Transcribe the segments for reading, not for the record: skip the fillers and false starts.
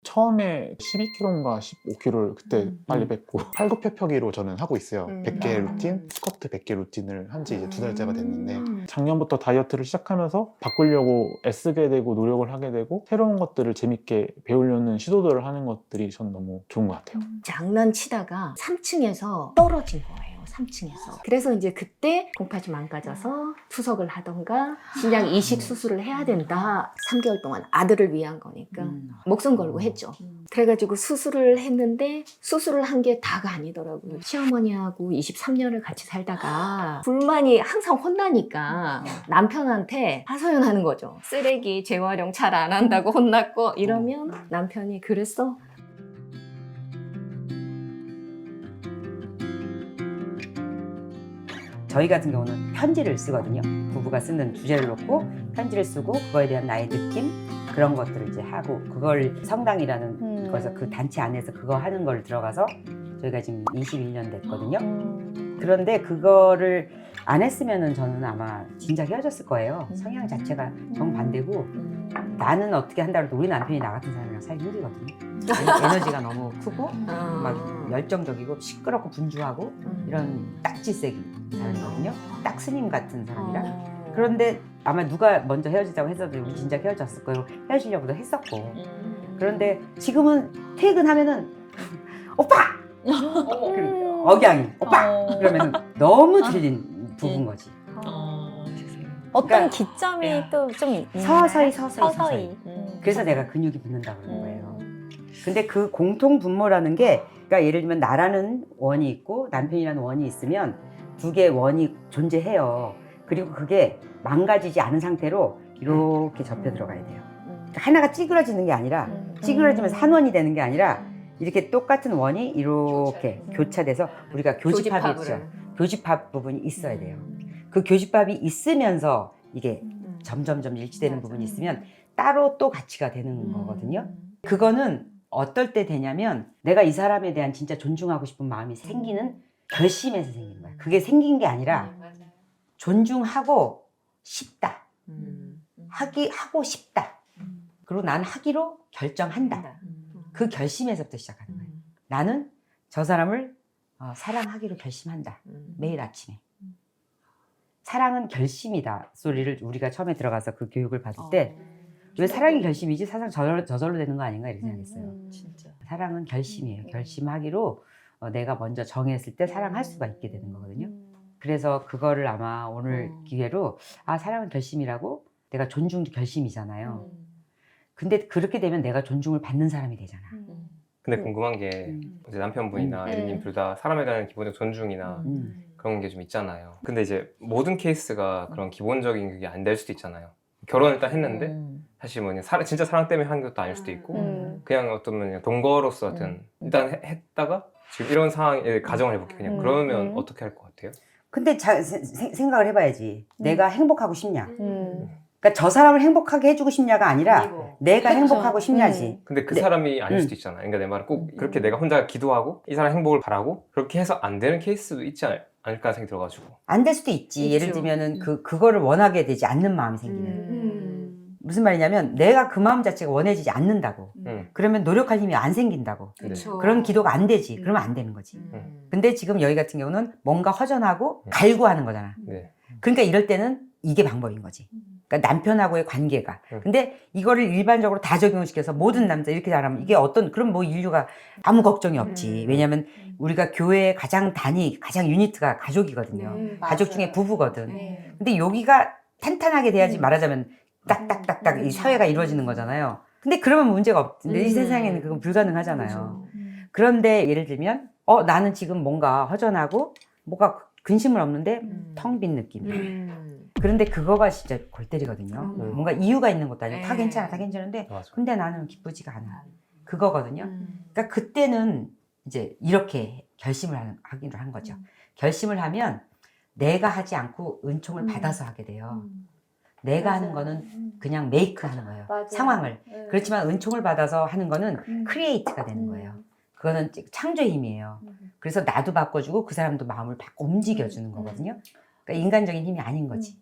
처음에 12kg인가 15kg를 그때 빨리 뺐고 팔굽혀펴기로 저는 하고 있어요. 100개 루틴, 스쿼트 100개 루틴을 한 지 이제 2달째가 됐는데 작년부터 다이어트를 시작하면서 바꾸려고 애쓰게 되고 노력을 하게 되고 새로운 것들을 재밌게 배우려는 시도들을 하는 것들이 전 너무 좋은 것 같아요. 장난치다가 3층에서 떨어진 거예요. 3층에서. 그래서 이제 그때 공파지 망가져서 투석을 하던가 신장 이식 수술을 해야 된다. 3개월 동안 아들을 위한 거니까 목숨 걸고 했죠. 그래가지고 수술을 했는데 수술을 한 게 다가 아니더라고요. 시어머니하고 23년을 같이 살다가 불만이 항상 혼나니까 남편한테 하소연하는 거죠. 쓰레기 재활용 잘 안 한다고 혼났고 이러면 남편이 그랬어? 저희 같은 경우는 편지를 쓰거든요. 부부가 쓰는 주제를 놓고 편지를 쓰고 그거에 대한 나의 느낌 그런 것들을 이제 하고 그걸 성당이라는 거기서 그 단체 안에서 그거 하는 걸 들어가서 저희가 지금 21년 됐거든요. 그런데 그거를 안 했으면은 저는 아마 진작 헤어졌을 거예요. 성향 자체가 정반대고 나는 어떻게 한다 해도 우리 남편이 나 같은 사람이랑 살기 힘들거든요. 에너지가 너무 크고 막 열정적이고 시끄럽고 분주하고 이런 딱지세기 사람이거든요. 딱 스님 같은 사람이라. 그런데 아마 누가 먼저 헤어지자고 했어도 우리 진작 헤어졌을 거예요. 헤어지려고도 했었고. 그런데 지금은 퇴근하면은 오빠! 억양이 오빠! 그러면 너무 틀린 부부인 거지. 어떤 그러니까 기점이 또 좀 서서히. 그래서 내가 근육이 붙는다고 그러는 거예요. 근데 그 공통 분모라는 게 그러니까 예를 들면 나라는 원이 있고 남편이라는 원이 있으면 두 개의 원이 존재해요. 그리고 그게 망가지지 않은 상태로 이렇게 접혀 들어가야 돼요. 그러니까 하나가 찌그러지는 게 아니라 찌그러지면서 한 원이 되는 게 아니라 이렇게 똑같은 원이 이렇게 교차돼서 우리가 교집합이 있죠. 교집합 부분이 있어야 돼요. 그 교집합이 있으면서 이게 점점점 일치되는 부분이 있으면 따로 또 가치가 되는 거거든요. 그거는 어떨 때 되냐면 내가 이 사람에 대한 진짜 존중하고 싶은 마음이 생기는 결심에서 생기는 거야. 그게 생긴 게 아니라 존중하고 싶다. 하고 싶다. 그리고 난 하기로 결정한다. 그 결심에서부터 시작하는 거예요. 나는 저 사람을 사랑하기로 결심한다. 매일 아침에. 사랑은 결심이다 소리를 우리가 처음에 들어가서 그 교육을 받을 때 왜 사랑이 결심이지? 사랑 저절로 되는 거 아닌가 이렇게 생각했어요. 진짜. 사랑은 결심이에요. 결심하기로 내가 먼저 정했을 때 사랑할 수가 있게 되는 거거든요. 그래서 그거를 아마 오늘 기회로 사랑은 결심이라고 내가 존중도 결심이잖아요. 근데 그렇게 되면 내가 존중을 받는 사람이 되잖아. 근데 궁금한 게 이제 남편분이나 에리님 둘 다 사람에 대한 기본적 존중이나 그런 게 좀 있잖아요. 근데 이제 모든 케이스가 그런 기본적인 그게 안 될 수도 있잖아요. 결혼을 일단 했는데 사실 뭐냐 진짜 사랑 때문에 한 것도 아닐 수도 있고 그냥 어떤 그냥 동거로서 하여튼 일단 했다가 지금 이런 상황에 가정을 해볼게 그냥 그러면 어떻게 할 것 같아요? 근데 생각을 해봐야지. 내가 행복하고 싶냐? 그러니까 저 사람을 행복하게 해주고 싶냐가 아니라 내가 행복하고 싶냐지. 근데 그 사람이 아닐 수도 있잖아. 그러니까 내 말은 꼭 그렇게 내가 혼자 기도하고 이 사람 행복을 바라고 그렇게 해서 안 되는 케이스도 있지 않을까 생각이 들어가지고. 안 될 수도 있지. 예를 들면은 그거를 원하게 되지 않는 마음이 생기는. 무슨 말이냐면 내가 그 마음 자체가 원해지지 않는다고. 그러면 노력할 힘이 안 생긴다고. 그쵸. 그런 기도가 안 되지. 그러면 안 되는 거지. 근데 지금 여기 같은 경우는 뭔가 허전하고 갈구하는 거잖아. 네. 그러니까 이럴 때는 이게 방법인 거지. 그러니까 남편하고의 관계가. 근데 이거를 일반적으로 다 적용시켜서 모든 남자 이렇게 잘하면 이게 그럼 뭐 인류가 아무 걱정이 없지. 왜냐면 우리가 교회의 가장 유니트가 가족이거든요. 가족 중에 부부거든. 근데 여기가 탄탄하게 돼야지 말하자면 딱딱딱딱 이 사회가 이루어지는 거잖아요. 근데 그러면 문제가 없는데 이 세상에는 그건 불가능하잖아요. 그런데 예를 들면 나는 지금 뭔가 허전하고 뭐가 근심은 없는데 텅 빈 느낌. 그런데 그거가 진짜 골 때리거든요. 뭔가 이유가 있는 것도 아니고 다 괜찮은데 맞아. 근데 나는 기쁘지가 않아. 그거거든요. 그러니까 그때는 이제 이렇게 결심을 하기로 한 거죠. 결심을 하면 내가 하지 않고 은총을 받아서 하게 돼요. 내가 하는 거는 그냥 메이크 하는 거예요. 상황을. 그렇지만 은총을 받아서 하는 거는 크리에이트가 되는 거예요. 그거는 창조의 힘이에요. 그래서 나도 바꿔주고 그 사람도 마음을 바꿔 움직여주는 거거든요. 그러니까 인간적인 힘이 아닌 거지.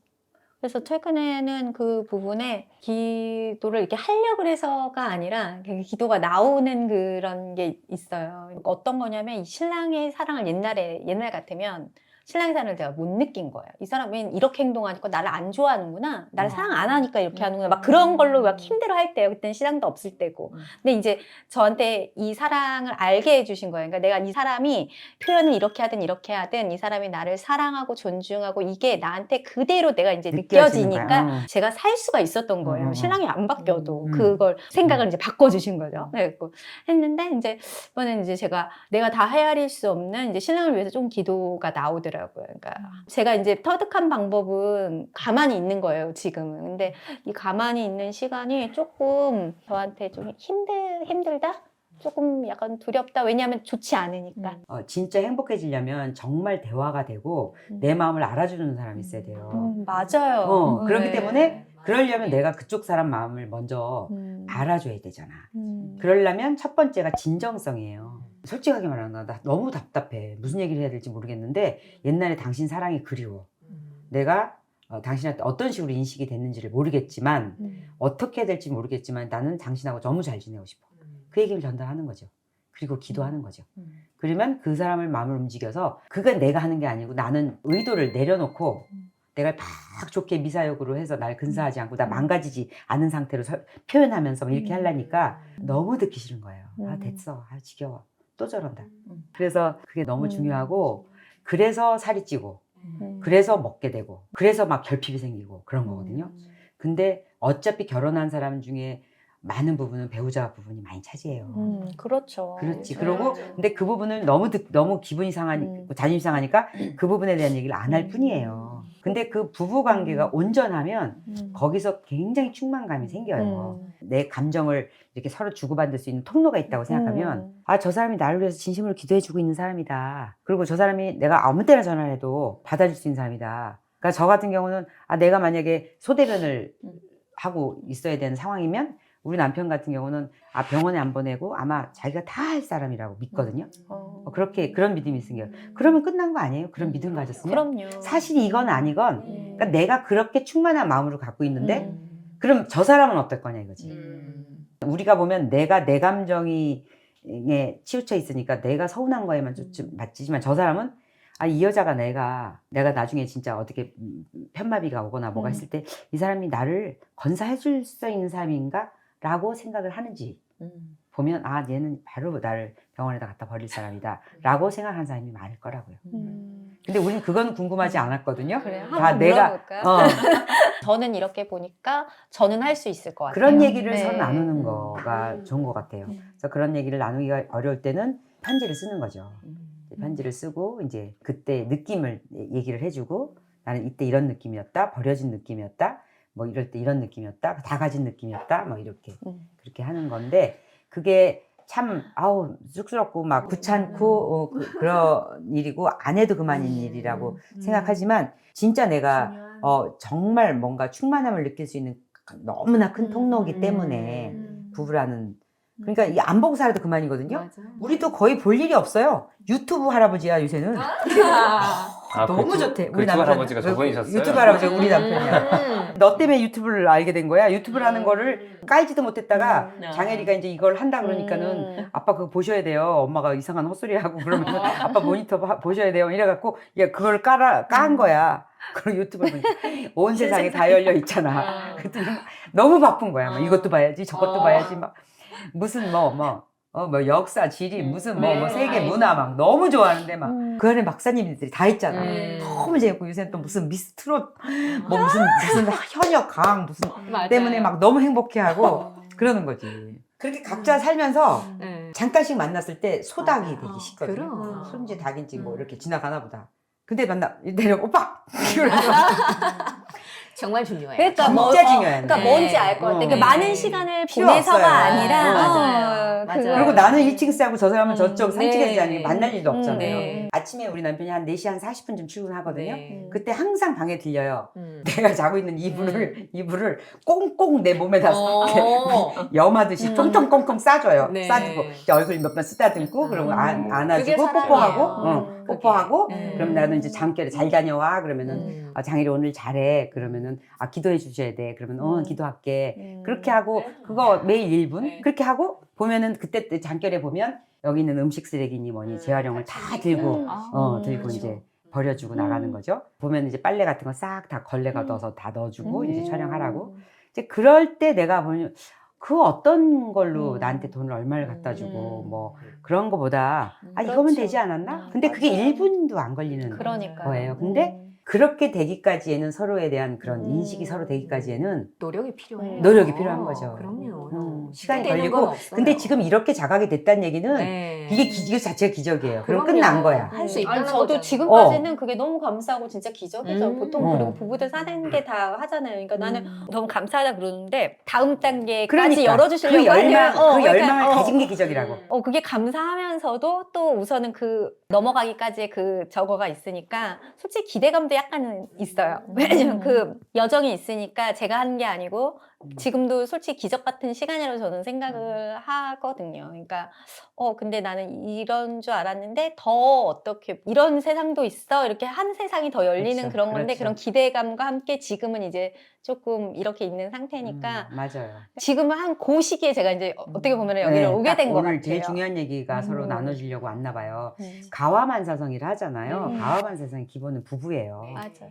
그래서 최근에는 그 부분에 기도를 이렇게 하려고 해서가 아니라 그냥 기도가 나오는 그런 게 있어요. 어떤 거냐면 이 신랑의 사랑을 옛날 같으면 신랑의 사랑을 제가 못 느낀 거예요. 이 사람은 이렇게 행동하니까 나를 안 좋아하는구나. 나를 사랑 안 하니까 이렇게 하는구나. 막 그런 걸로 막 힘들어 할 때요. 그때는 신랑도 없을 때고. 근데 이제 저한테 이 사랑을 알게 해주신 거예요. 그러니까 내가 이 사람이 표현을 이렇게 하든 이 사람이 나를 사랑하고 존중하고 이게 나한테 그대로 내가 이제 느껴지는 느껴지니까 거야. 제가 살 수가 있었던 거예요. 신랑이 안 바뀌어도 음. 그걸 생각을 이제 바꿔주신 거죠. 그래갖고 했는데 이제 이번에는 이제 제가 내가 다 헤아릴 수 없는 이제 신랑을 위해서 좀 기도가 나오더라고요. 그러니까 제가 이제 터득한 방법은 가만히 있는 거예요, 지금은. 근데 이 가만히 있는 시간이 조금 저한테 좀 힘들다? 조금 약간 두렵다. 왜냐하면 좋지 않으니까. 진짜 행복해지려면 정말 대화가 되고 내 마음을 알아주는 사람이 있어야 돼요. 맞아요. 그렇기 네. 때문에 그러려면 내가 그쪽 사람 마음을 먼저 알아줘야 되잖아. 음. 그러려면 첫 번째가 진정성이에요. 솔직하게 말하면 나 너무 답답해. 무슨 얘기를 해야 될지 모르겠는데 옛날에 당신 사랑이 그리워. 내가 당신한테 어떤 식으로 인식이 됐는지를 모르겠지만 어떻게 해야 될지 모르겠지만 나는 당신하고 너무 잘 지내고 싶어. 그 얘기를 전달하는 거죠. 그리고 기도하는 거죠. 그러면 그 사람을 마음을 움직여서 그건 내가 하는 게 아니고 나는 의도를 내려놓고 내가 막 좋게 미사역으로 해서 날 근사하지 않고 나 망가지지 않은 상태로 표현하면서 막 이렇게 하려니까 너무 듣기 싫은 거예요. 아 됐어. 아 지겨워. 또 저런다. 그래서 그게 너무 중요하고 그래서 살이 찌고 그래서 먹게 되고 그래서 막 결핍이 생기고 그런 거거든요. 근데 어차피 결혼한 사람 중에 많은 부분은 배우자 부분이 많이 차지해요. 그렇죠. 그렇지. 그러고 근데 그 부분을 너무 기분이 상하니까 자존심 상하니까 그 부분에 대한 얘기를 안 할 뿐이에요. 근데 그 부부 관계가 온전하면 거기서 굉장히 충만감이 생겨요. 내 감정을 이렇게 서로 주고받을 수 있는 통로가 있다고 생각하면 아, 저 사람이 나를 위해서 진심으로 기도해주고 있는 사람이다. 그리고 저 사람이 내가 아무 때나 전화를 해도 받아줄 수 있는 사람이다. 그러니까 저 같은 경우는 아, 내가 만약에 소대변을 하고 있어야 되는 상황이면 우리 남편 같은 경우는 아, 병원에 안 보내고 아마 자기가 다 할 사람이라고 믿거든요. 그렇게 그런 믿음이 생겨요. 그러면 끝난 거 아니에요? 그런 믿음 가졌으면. 그럼요. 사실이 이건 아니건 그러니까 내가 그렇게 충만한 마음으로 갖고 있는데 그럼 저 사람은 어떨 거냐 이거지. 우리가 보면 내가 내 감정에 치우쳐 있으니까 내가 서운한 거에만 좀 맞지만 저 사람은 아, 이 여자가 내가 나중에 진짜 어떻게 편마비가 오거나 뭐가 있을 때 이 사람이 나를 건사해 줄 수 있는 사람인가? 라고 생각을 하는지 보면 아, 얘는 바로 나를 병원에다 갖다 버릴 사람이다 라고 생각하는 사람이 많을 거라고요. 근데 우리는 그건 궁금하지 않았거든요. 그래요? 다 한번 내가 물어볼까요? 저는 이렇게 보니까 저는 할 수 있을 것 같아요. 그런 얘기를 네. 서로 나누는 거가 좋은 것 같아요. 그래서 그런 얘기를 나누기가 어려울 때는 편지를 쓰는 거죠. 편지를 쓰고 이제 그때 느낌을 얘기를 해주고 나는 이때 이런 느낌이었다, 버려진 느낌이었다, 뭐 이럴 때 이런 느낌이었다, 다 가진 느낌이었다, 뭐 이렇게 그렇게 하는 건데 그게 참 아우 쑥스럽고 막 귀찮고 그런 일이고 안 해도 그만인 일이라고 생각하지만 진짜 내가 정말 뭔가 충만함을 느낄 수 있는 너무나 큰 통로이기 때문에 부부라는 그러니까 이 안 보고 살아도 그만이거든요. 맞아. 우리도 거의 볼 일이 없어요. 유튜브 할아버지야 요새는. 아, 너무 그 좋대. 그 유튜브 할아버지가 저분이셨어요? 유튜브 할아버지가 우리 남편이야. 너 때문에 유튜브를 알게 된 거야. 유튜브를 하는 거를 깔지도 못했다가 장혜리가 이제 이걸 한다 그러니까는 아빠 그거 보셔야 돼요. 엄마가 이상한 헛소리 하고 그러면 아빠 모니터 보셔야 돼요. 이래갖고 야 그걸 깐 거야. 그리고 유튜브를 보니까 온 세상에 다 열려 있잖아. 그랬더니 너무 바쁜 거야. 막 이것도 봐야지, 저것도 봐야지, 막 무슨 뭐 역사, 지리, 무슨 뭐 세계 문화 막 너무 좋아하는데 막 그 안에 박사님들이 다 있잖아. 너무 재밌고 요새 또 무슨 미스 트롯, 뭐 무슨 현역 강 무슨 때문에 막 너무 행복해하고 그러는 거지. 그렇게 각자 살면서 잠깐씩 만났을 때 소닭이 되기 쉽거든요. 그럼. 손지 닭인지 뭐 이렇게 지나가나 보다. 근데 내려 오빠 정말 중요해요. 그러니까 진짜 중요한 그러니까 네. 뭔지 알 것 같아. 그러니까 네. 많은 시간을 필요 보내서가 없어요. 아니라 맞아요. 맞아요. 그리고 나는 1층 싸고 저 사람은 저쪽 3층에서 네. 자는 게 만날 일도 없잖아요. 네. 아침에 우리 남편이 한 4시 한 40분쯤 출근하거든요. 네. 그때 항상 방에 들려요. 내가 자고 있는 이불을 꽁꽁 내 몸에다 이렇게 염하듯이 쫑쫑꽁꽁 싸줘요. 네. 싸주고 얼굴 몇 번 쓰다듬고 그러고 안아주고 그게 사랑이에요. 뽀뽀하고 뽀뽀하고 그게. 그럼 나는 이제 잠결에 잘 다녀와 그러면은 장일이 오늘 잘해 그러면은 기도해 주셔야 돼 그러면 기도할게 그렇게 하고 그거 매일 1분 그렇게 하고 보면은 그때 잠결에 보면 여기 있는 음식 쓰레기니 뭐니 재활용을 다 들고 들고 이제 버려주고 나가는 거죠. 보면 이제 빨래 같은 거 싹 다 걸레가 넣어서 다 넣어주고 이제 촬영하라고. 이제 그럴 때 내가 보면 그 어떤 걸로 나한테 돈을 얼마를 갖다 주고 뭐 그런 거보다 이거면 그렇죠. 되지 않았나? 근데 그게 맞아요. 1분도 안 걸리는 그러니까요. 거예요. 근데 그렇게 되기까지에는 서로에 대한 그런 인식이 서로 되기까지에는 노력이 필요해요. 노력이 필요한 거죠. 그럼요. 시간이 되는 걸리고 건 없어요. 근데 지금 이렇게 자각이 됐다는 얘기는 네. 이게 이거 자체가 기적이에요. 그럼 그럼요. 끝난 거야. 할 수 아니, 있다는 저도 거잖아요. 지금까지는 그게 너무 감사하고 진짜 기적이죠. 보통 어. 그리고 부부들 사는 게 다 하잖아요. 그러니까 나는 너무 감사하다 그러는데 다음 단계까지 그러니까 열어주시려고 그 열망, 하려면, 그 열망을 그러니까, 가진 게 기적이라고. 그게 감사하면서도 또 우선은 그 넘어가기까지의 그 저거가 있으니까 솔직히 기대감도 약간은 있어요. 왜냐면 그 여정이 있으니까 제가 하는 게 아니고 지금도 솔직히 기적 같은 시간이라고 저는 생각을 하거든요. 그러니까 근데 나는 이런 줄 알았는데 더 어떻게 이런 세상도 있어 이렇게 한 세상이 더 열리는 그렇죠, 그런 건데 그렇죠. 그런 기대감과 함께 지금은 이제 조금 이렇게 있는 상태니까 맞아요. 지금은 한 그 시기에 제가 이제 어떻게 보면 여기를 네, 오게 딱 된 것 같아요. 오늘 제일 중요한 얘기가 서로 나눠주려고 왔나 봐요. 음. 가와만사성이라 하잖아요. 음. 가와만사성의 기본은 부부예요. 맞아.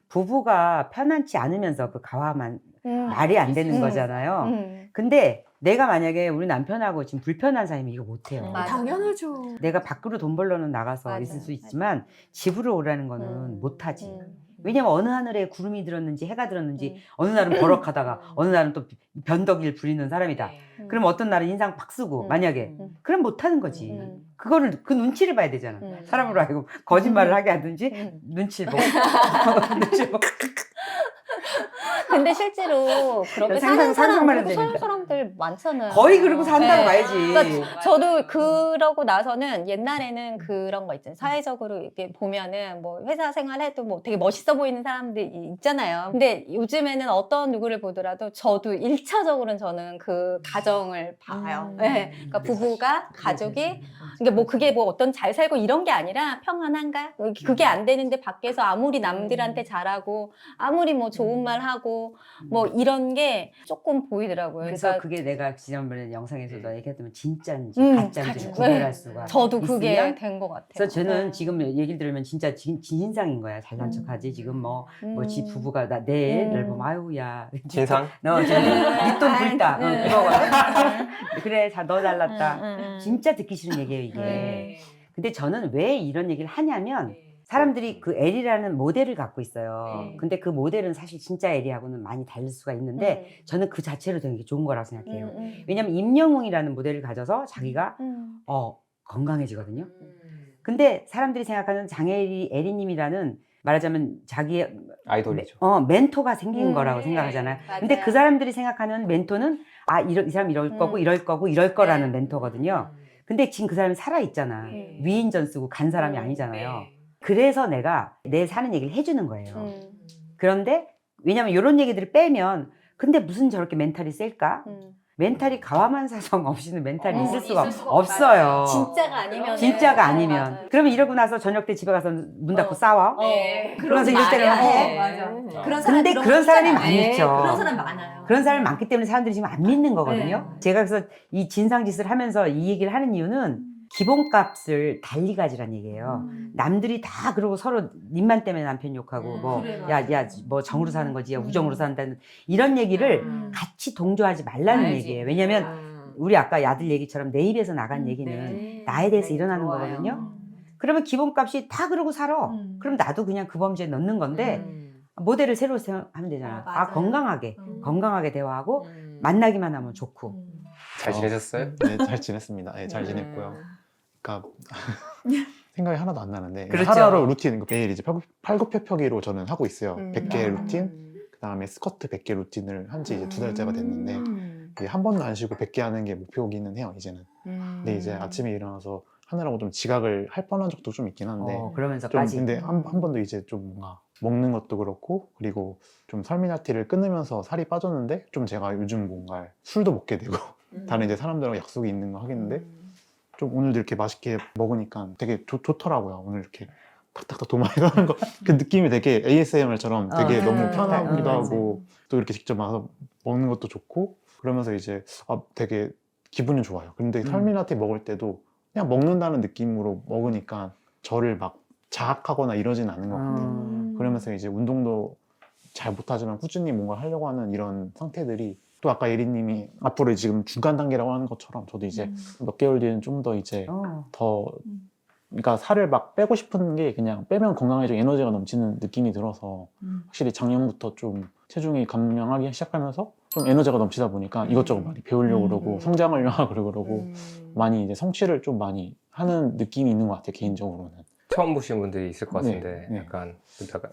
부부가 편안치 않으면서 그 가와만 말이 안 되는 거잖아요. 근데 내가 만약에 우리 남편하고 지금 불편한 사이면 이거 못해요. 맞아. 당연하죠. 내가 밖으로 돈 벌러는 나가서 맞아, 있을 수 맞아. 있지만 집으로 오라는 거는 못하지. 왜냐면 어느 하늘에 구름이 들었는지 해가 들었는지 어느 날은 버럭하다가 어느 날은 또 변덕일 부리는 사람이다. 그럼 어떤 날은 인상 팍 쓰고 만약에 그럼 못하는 거지. 그거를 그 눈치를 봐야 되잖아. 사람으로 알고 거짓말을 하게 하든지 눈치를 보고 눈치를 보고. 근데 실제로 그렇게 상상- 사는 상상만 해도 사람, 됩니다. 사람들 많잖아요. 거의 그러고 산다고 네. 봐야지. 그러니까 저도 그러고 나서는 옛날에는 그런 거 있잖아요. 사회적으로 이렇게 보면은 뭐 회사 생활해도 뭐 되게 멋있어 보이는 사람들 있잖아요. 근데 요즘에는 어떤 누구를 보더라도 저도 1차적으로는 저는 그 가정을 봐요. 네. 그러니까 부부가 가족이 그러니까 뭐 그게 뭐 어떤 잘 살고 이런 게 아니라 평안한가? 그게 안 되는데 밖에서 아무리 남들한테 잘하고 아무리 뭐 좋은 말 하고 뭐 이런 게 조금 보이더라고요. 그래서 그러니까 그게 내가 지난번에 영상에서도 얘기했지만 진짜인지 음, 가짜인지 네. 구별할 수가 저도 그게 있으면 된 것 같아요. 그래서 저는 네. 지금 얘기를 들으면 진짜 진상인 거야. 잘난 척하지. 지금 지 부부가 내일 보면 아유야. 진상? 니돈 긁다. 네. 그거거든. 그래, 너 잘났다. 진짜 듣기 싫은 얘기예요, 이게. 네. 근데 저는 왜 이런 얘기를 하냐면 사람들이 그 엘이라는 모델을 갖고 있어요. 근데 그 모델은 사실 진짜 엘이하고는 많이 다를 수가 있는데 저는 그 자체로 되게 좋은 거라고 생각해요. 왜냐면 임영웅이라는 모델을 가져서 자기가 건강해지거든요. 근데 사람들이 생각하는 장애리 에리님이라는 말하자면 자기의 아이돌이죠. 멘토가 생긴 거라고 생각하잖아요. 근데 맞아요. 그 사람들이 생각하는 멘토는 이 사람 이럴 거고 이럴 거고 이럴 거라는 멘토거든요. 근데 지금 그 사람이 살아있잖아. 위인전 쓰고 간 사람이 아니잖아요. 그래서 내가 내 사는 얘기를 해주는 거예요. 그런데 왜냐면 이런 얘기들을 빼면 근데 무슨 저렇게 멘탈이 셀까? 멘탈이 가와만사성 없이는 멘탈이 있을 수가 없어요. 진짜가 아니면 진짜가 아니면. 그러면 이러고 나서 저녁 때 집에 가서 문 닫고 싸워. 그러면서 이럴 때는 해. 맞아. 근데 그런 사람이 많죠. 그런 사람 많아요. 그런 사람이 많기 때문에 사람들이 지금 안 믿는 거거든요. 제가 그래서 이 진상짓을 하면서 이 얘기를 하는 이유는 기본값을 달리 가지란 얘기예요. 남들이 다 그러고 서로 님만 때문에 남편 욕하고 뭐 정으로 사는 거지, 우정으로 산다는 이런 얘기를 같이 동조하지 말라는 얘기예요. 왜냐면 우리 아까 야들 얘기처럼 내 입에서 나간 얘기는 나에 대해서 일어나는 거거든요. 그러면 기본값이 다 그러고 살아. 그럼 나도 그냥 그 범주에 넣는 건데 모델을 새로 하면 되잖아. 건강하게 대화하고 만나기만 하면 좋고. 잘 지내셨어요? 네, 잘 지냈습니다. 네, 잘 지냈고요. 그러니까 생각이 하나도 안 나는데 그렇죠. 하루하루 루틴 매일 이제 팔굽혀펴기로 저는 하고 있어요. 100개 루틴, 그다음에 스쿼트 100개 루틴을 한 지 이제 2달째가 됐는데 이게 한 번도 안 쉬고 100개 하는 게 목표기는 해요, 이제는. 근데 이제 아침에 일어나서 하느라고 좀 지각을 할 뻔한 적도 좀 있긴 한데 좀 그러면서까지. 근데 한 번도 이제 좀 뭔가 먹는 것도 그렇고 그리고 좀 설미나티를 끊으면서 살이 빠졌는데 좀 제가 요즘 뭔가 술도 먹게 되고 다른 이제 사람들하고 약속이 있는 거 하겠는데 좀 오늘도 이렇게 맛있게 먹으니까 되게 좋더라고요. 오늘 이렇게 탁탁탁 도마에서 하는 거 그 느낌이 되게 ASMR처럼 되게 너무 편하기도 하고 또 이렇게 직접 와서 먹는 것도 좋고 그러면서 이제 되게 기분이 좋아요. 근데 설민한테 먹을 때도 그냥 먹는다는 느낌으로 먹으니까 저를 막 자학하거나 이러진 않은 것 같아요. 그러면서 이제 운동도 잘 못하지만 꾸준히 뭔가 하려고 하는 이런 상태들이 또 아까 예리님이 앞으로 지금 중간 단계라고 하는 것처럼 저도 이제 몇 개월 뒤에는 좀 더 이제 더 그러니까 살을 막 빼고 싶은 게 그냥 빼면 건강해지고 에너지가 넘치는 느낌이 들어서 확실히 작년부터 좀 체중이 감량하기 시작하면서 좀 에너지가 넘치다 보니까 이것저것 많이 배우려고 그러고 성장하려고 그러고 많이 이제 성취를 좀 많이 하는 느낌이 있는 것 같아요, 개인적으로는. 처음 보시는 분들이 있을 것 같은데 네. 약간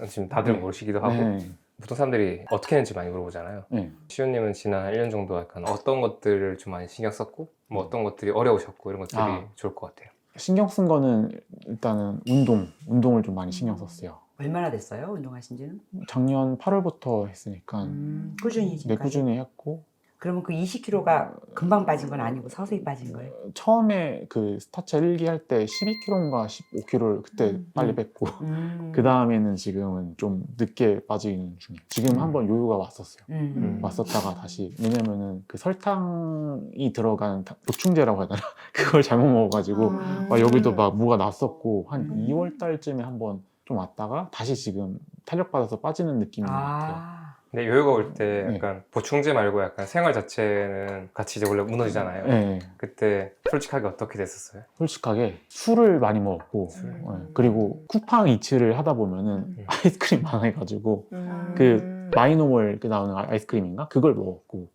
지금 다들 모르시기도 하고 네. 보통 사람들이 어떻게 했는지 많이 물어보잖아요. 네. 시우님은 지난 1년 정도 약간 어떤 것들을 좀 많이 신경 썼고 뭐 어떤 것들이 어려우셨고 이런 것들이 좋을 것 같아요. 신경 쓴 거는 일단은 운동을 좀 많이 신경 썼어요. 얼마나 됐어요? 운동하신 지는? 작년 8월부터 했으니까 꾸준히 네, 지금까지? 꾸준히 했고 그러면 그 20kg가 금방 빠진 건 아니고 서서히 빠진 거예요? 처음에 그 스타차 1기 할 때 12kg인가 15kg를 그때 빨리 뺐고 그 다음에는 지금은 좀 늦게 빠지는 중이에요. 지금 한번 요요가 왔었어요. 왔었다가 다시 왜냐면은 그 설탕이 들어간 보충제라고 해야 되나 그걸 잘못 먹어가지고 막 여기도 막 뭐가 났었고 한 2월 달쯤에 한번 좀 왔다가 다시 지금 탄력 받아서 빠지는 느낌인 것 같아요. 근데 요요가 올 때 네. 약간 보충제 말고 약간 생활 자체는 같이 이제 원래 무너지잖아요. 네. 그때 솔직하게 어떻게 됐었어요? 솔직하게 술을 많이 먹었고 그리고 쿠팡 이츠를 하다 보면은 아이스크림 많아가지고 그 마이노멀 그 나오는 아이스크림인가? 그걸 먹었고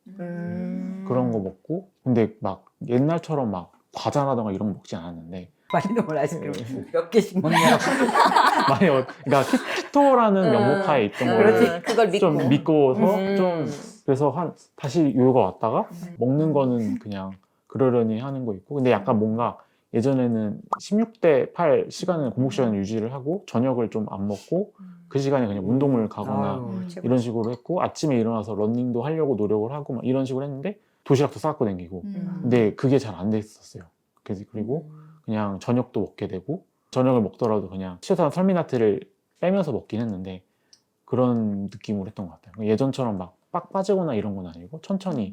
그런 거 먹고 근데 막 옛날처럼 막 과자라던가 이런 거 먹지 않았는데 마이너멀 아이스크림 몇 개씩 먹냐고. 많이 그러니까 키토라는 명목하에 있던 거를 그걸 믿고 좀 믿고서 좀 그래서 다시 요요가 왔다가 먹는 거는 그냥 그러려니 하는 거 있고 근데 약간 뭔가 예전에는 16대 8 시간을 공복 시간을 유지를 하고 저녁을 좀 안 먹고 그 시간에 그냥 운동을 가거나 이런 식으로 했고 아침에 일어나서 러닝도 하려고 노력을 하고 막 이런 식으로 했는데 도시락도 싸갖고 다니고 근데 그게 잘 안 됐었어요. 그리고 그냥 저녁도 먹게 되고 저녁을 먹더라도 그냥 최소한 설미나트를 빼면서 먹긴 했는데 그런 느낌으로 했던 것 같아요. 예전처럼 막 빡 빠지거나 이런 건 아니고 천천히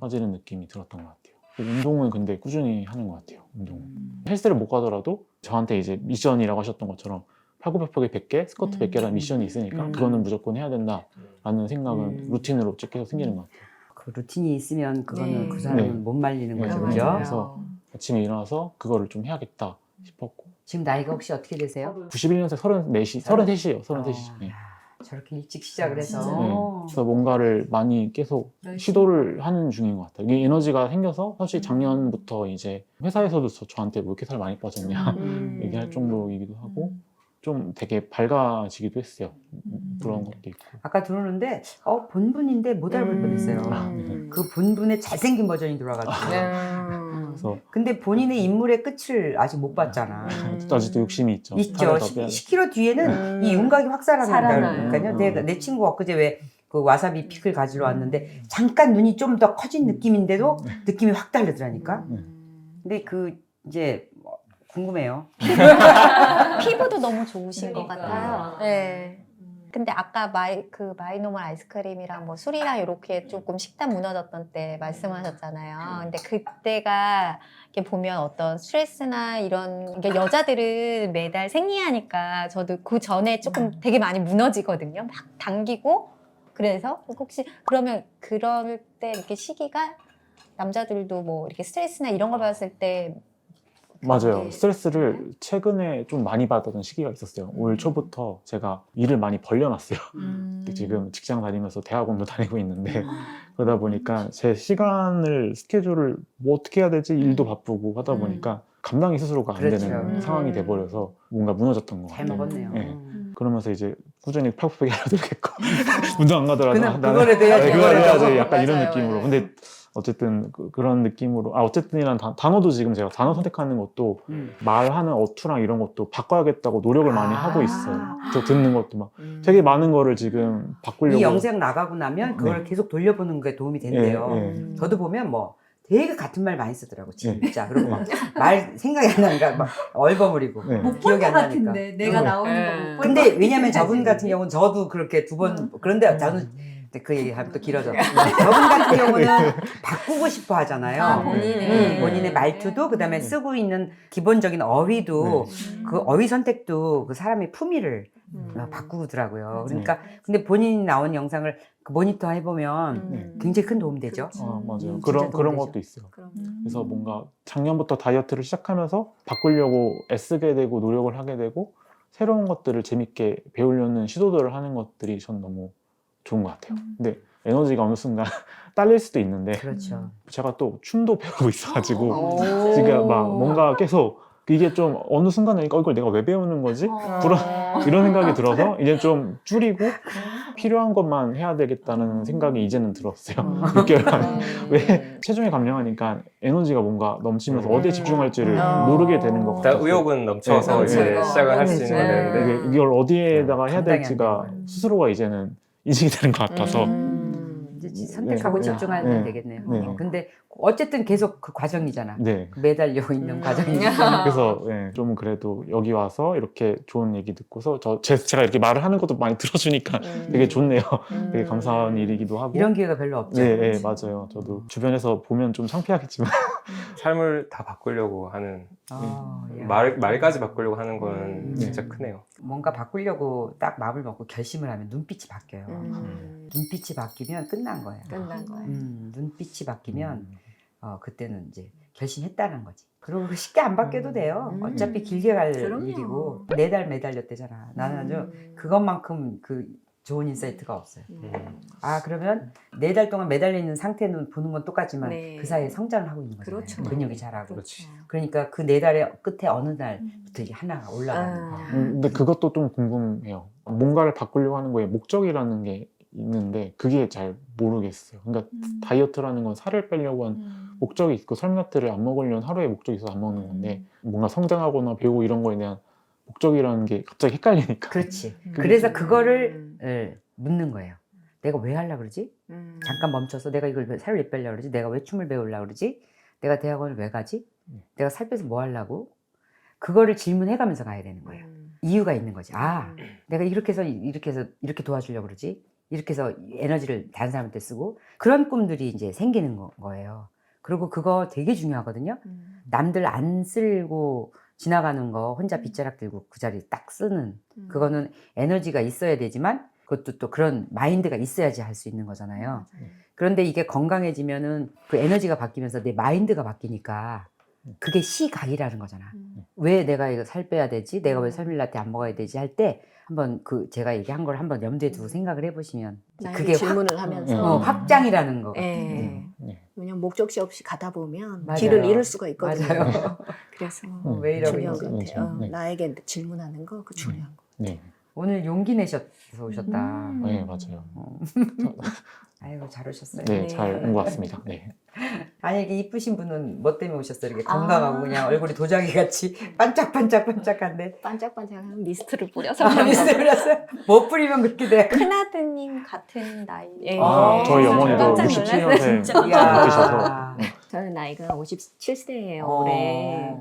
빠지는 느낌이 들었던 것 같아요. 운동은 근데 꾸준히 하는 것 같아요. 운동은. 헬스를 못 가더라도 저한테 이제 미션이라고 하셨던 것처럼 팔굽혀펴기 100개, 스쿼트 100개라는 미션이 있으니까 그거는 무조건 해야 된다라는 생각은 루틴으로 계속 생기는 것 같아요. 그 루틴이 있으면 그거는 네. 그 사람은 네. 못 말리는 네, 거죠, 네. 그죠? 그래서 아침에 일어나서 그거를 좀 해야겠다 싶었고 지금 나이가 혹시 어떻게 되세요? 91년생 33이에요. 33이죠. 네. 저렇게 일찍 시작을 해서 네. 그래서 뭔가를 많이 계속 시도를 하는 중인 것 같아요. 이게 에너지가 생겨서 사실 작년부터 이제 회사에서도 저한테 왜 이렇게 살 많이 빠졌냐 얘기할 정도이기도 하고 좀 되게 밝아지기도 했어요. 그런 것도 있고. 아까 들었는데 본분인데 못 알아볼 뻔했어요. 네. 그 본분의 잘생긴 버전이 돌아가지고. 그래서 근데 본인의 인물의 끝을 아직 못 봤잖아. 아직도 욕심이 있죠. 있죠. 살을 더 빼야 10kg 뒤에는 이 윤곽이 확 살아나요. 살아나니까요. 내 친구 엊그제 왜 그 와사비 피클 가지러 왔는데 잠깐 눈이 좀 더 커진 느낌인데도 느낌이 확 다르더라니까. 근데 그 이제 궁금해요. 피부도 너무 좋으신 것 그러니까요. 같아요. 네. 근데 아까 마이노멀 아이스크림이랑 뭐 술이랑 이렇게 조금 식단 무너졌던 때 말씀하셨잖아요. 근데 그때가 이렇게 보면 어떤 스트레스나 이런 그러니까 여자들은 매달 생리하니까 저도 그 전에 조금 되게 많이 무너지거든요. 막 당기고 그래서 혹시 그러면 그럴 때 이렇게 시기가 남자들도 뭐 이렇게 스트레스나 이런 걸 받았을 때 맞아요. 스트레스를 최근에 좀 많이 받았던 시기가 있었어요. 올 초부터 제가 일을 많이 벌려놨어요. 지금 직장 다니면서 대학원도 다니고 있는데 그러다 보니까 제 스케줄을 뭐 어떻게 해야 되지? 일도 바쁘고 하다 보니까 감당이 스스로가 안 그렇죠. 되는 상황이 돼버려서 뭔가 무너졌던 것 잘 같아요. 먹었네요. 네. 그러면서 이제 꾸준히 팔굽혀펴기 해야 되겠고 운동 안 가더라도 그거라도 해야지. 그거라도 해야지 약간 맞아요, 이런 맞아요. 느낌으로. 근데 어쨌든 그런 느낌으로 어쨌든이란 단어도 지금 제가 단어 선택하는 것도 말하는 어투랑 이런 것도 바꿔야겠다고 노력을 많이 하고 있어요. 저 듣는 것도 막 되게 많은 거를 지금 바꾸려고. 이 영상 나가고 나면 그걸 계속 돌려보는 게 도움이 된대요. 예, 예. 저도 보면 뭐 되게 같은 말 많이 쓰더라고 진짜. 그리고 막 말 생각이 안 나니까 막 얼버무리고 네. 기억이 안 나니까. 같은데 내가 응. 나오는 거 못 본 근데 것 왜냐면 같아. 저분 같은 경우는 저도 그렇게 2번 그런데 저는 그 얘기하면 또 길어져. 저분 같은 경우는 바꾸고 싶어 하잖아요. 본인의 말투도 그다음에 쓰고 있는 기본적인 어휘도 그 어휘 선택도 그 사람의 품위를 바꾸더라고요. 그러니까 근데 본인이 나온 영상을 그 모니터 해보면 굉장히 큰 도움 되죠. 맞아요. 진짜 그런 도움되죠. 것도 있어요. 그래서 뭔가 작년부터 다이어트를 시작하면서 바꾸려고 애쓰게 되고 노력을 하게 되고 새로운 것들을 재밌게 배우려는 시도들을 하는 것들이 전 너무 좋은 것 같아요. 근데 에너지가 어느 순간 딸릴 수도 있는데 그렇죠. 제가 또 춤도 배우고 있어가지고 오. 지금 막 뭔가 계속 이게 좀 어느 순간에 이걸 내가 왜 배우는 거지? 이런 생각이 들어서 이제 좀 줄이고 필요한 것만 해야 되겠다는 생각이 이제는 들었어요. 6개월 만에. 왜 체중이 감량하니까 에너지가 뭔가 넘치면서 어디에 집중할지를 모르게 되는 것 일단 같아요. 의욕은 넘쳐서 네, 이제 네. 시작을 할 수 있는 네. 건데 이걸 어디에다가 해야 감당이 안 될지가 되는 스스로가 이제는 인식이 되는 것 같아서 이제 선택하고 네. 집중하면 네. 되겠네요. 네. 근데 어쨌든 계속 그 과정이잖아. 네. 매달려 있는 과정이니까. 그래서 좀 그래도 여기 와서 이렇게 좋은 얘기 듣고서 제가 이렇게 말을 하는 것도 많이 들어주니까 되게 좋네요. 되게 감사한 일이기도 하고. 이런 기회가 별로 없죠. 네, 네, 맞아요. 저도 주변에서 보면 좀 창피하겠지만 삶을 다 바꾸려고 하는 야. 말까지 바꾸려고 하는 건 진짜 크네요. 뭔가 바꾸려고 딱 마음을 먹고 결심을 하면 눈빛이 바뀌어요. 눈빛이 바뀌면 끝난 거예요. 끝난 거예요. 눈빛이 바뀌면 그때는 이제 결심했다는 거지. 그리고 그 쉽게 안 바뀌어도 돼요. 어차피 길게 갈 그럼요. 일이고 4달 매달렸대잖아. 나는 아주 그것만큼 그 좋은 인사이트가 없어요. 아 그러면 4달 동안 매달려 있는 상태는 보는 건 똑같지만 네. 그 사이에 성장을 하고 있는 거잖아요. 그렇죠. 근육이 자라고. 그렇지. 그러니까 그 4달의 끝에 어느 날부터 이게 하나가 올라가는 거야. 근데 그것도 좀 궁금해요. 뭔가를 바꾸려고 하는 거에 목적이라는 게 있는데 그게 잘 모르겠어요. 그러니까 다이어트라는 건 살을 빼려고 한 목적이 있고 설명트를 안 먹으려는 하루의 목적이 있어서 안 먹는 건데 뭔가 성장하거나 배우고 이런 거에 대한 목적이라는 게 갑자기 헷갈리니까. 그렇지. 음. 그래서 그거를 묻는 거예요. 내가 왜 하려고 그러지? 잠깐 멈춰서 내가 이걸 살을 왜 빼려고 그러지? 내가 왜 춤을 배우려고 그러지? 내가 대학원을 왜 가지? 내가 살 빼서 뭐 하려고? 그거를 질문해 가면서 가야 되는 거예요. 이유가 있는 거지. 아, 내가 이렇게 해서 이렇게 도와주려고 그러지? 이렇게 해서 에너지를 다른 사람한테 쓰고 그런 꿈들이 이제 생기는 거예요. 그리고 그거 되게 중요하거든요. 남들 안 쓸고 지나가는 거 혼자 빗자락 들고 그 자리 딱 쓰는 그거는 에너지가 있어야 되지만 그것도 또 그런 마인드가 있어야지 할 수 있는 거잖아요. 그런데 이게 건강해지면은 그 에너지가 바뀌면서 내 마인드가 바뀌니까 그게 시각이라는 거잖아. 왜 내가 이거 살 빼야 되지? 내가 왜 설밀라떼 안 먹어야 되지? 할 때 한번 그 제가 얘기한 걸 한번 염두에 두고 생각을 해보시면 그게 질문을 하면서 확장이라는 거. 예. 왜냐면 목적지 없이 가다 보면 맞아요. 길을 잃을 수가 있거든요. 맞아요. 그래서 왜 이러고 중요한 있지? 것 같아요. 네. 나에게 질문하는 거 그 중요한 거. 네, 오늘 용기 내셔서 오셨다. 네, 맞아요. 아이고 잘 오셨어요. 네, 네. 잘 온 것 같습니다. 네. 아니 이게 이쁘신 분은 뭐 때문에 오셨어요? 이렇게 건강하고 그냥 얼굴이 도자기 같이 반짝반짝반짝한데. 반짝반짝한 미스트를 뿌려서 미스터 뿌렸어요? 뭐 뿌리면 그렇게 돼? 큰아드님 같은 나이. 예. 저희 어머니도 깜짝 놀랐어요, 67년생 진짜. 계셔서 저는 나이가 57세예요 올해.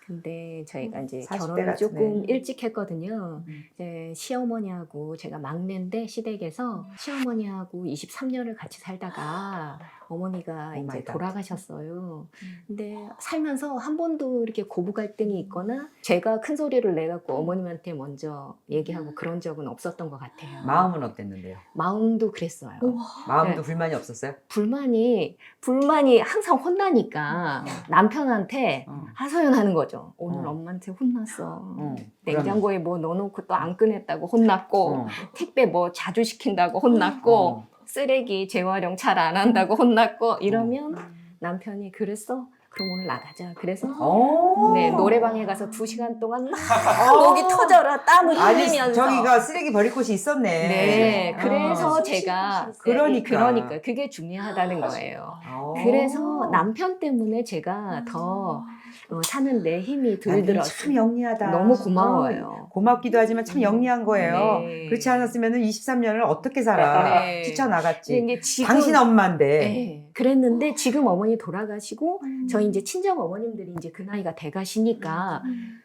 근데 저희가 이제 40대 결혼을 같으네. 조금 일찍 했거든요. 이제 시어머니하고 제가 막내인데 시댁에서 시어머니하고 23년을 같이 살다가 어머니가 오 이제 마이 갓. 돌아가셨어요. 근데 살면서 한 번도 이렇게 고부 갈등이 있거나 제가 큰 소리를 내갖고 어머님한테 먼저 얘기하고 그런 적은 없었던 것 같아요. 마음은 어땠는데요? 마음도 그랬어요. 마음도 네. 불만이 없었어요? 불만이 항상 혼나니까 남편한테 하소연하는 거죠. 오늘 엄마한테 혼났어. 냉장고에 뭐 넣어놓고 또 안 꺼냈다고 혼났고 택배 뭐 자주 시킨다고 혼났고 쓰레기 재활용 잘 안 한다고 혼났고 이러면 남편이 그랬어? 그럼 오늘 나가자. 그래서 네, 노래방에 가서 2시간 동안 막 목이 터져라 땀을 아니 흘리면서 저기가 쓰레기 버릴 곳이 있었네. 네, 그래서 제가 그러니까. 그러니까 그게 중요하다는 거예요. 그래서 그래서 남편 때문에 제가 더 사는데 힘이 남편이 들들었어요. 참 영리하다. 너무 고마워요. 고맙기도 하지만 참 영리한 거예요. 네. 그렇지 않았으면 23년을 어떻게 살아? 네. 뛰쳐나갔지. 이게 지금 당신 엄마인데. 네. 그랬는데 지금 어머니 돌아가시고 저희 이제 친정 어머님들이 이제 그 나이가 돼 가시니까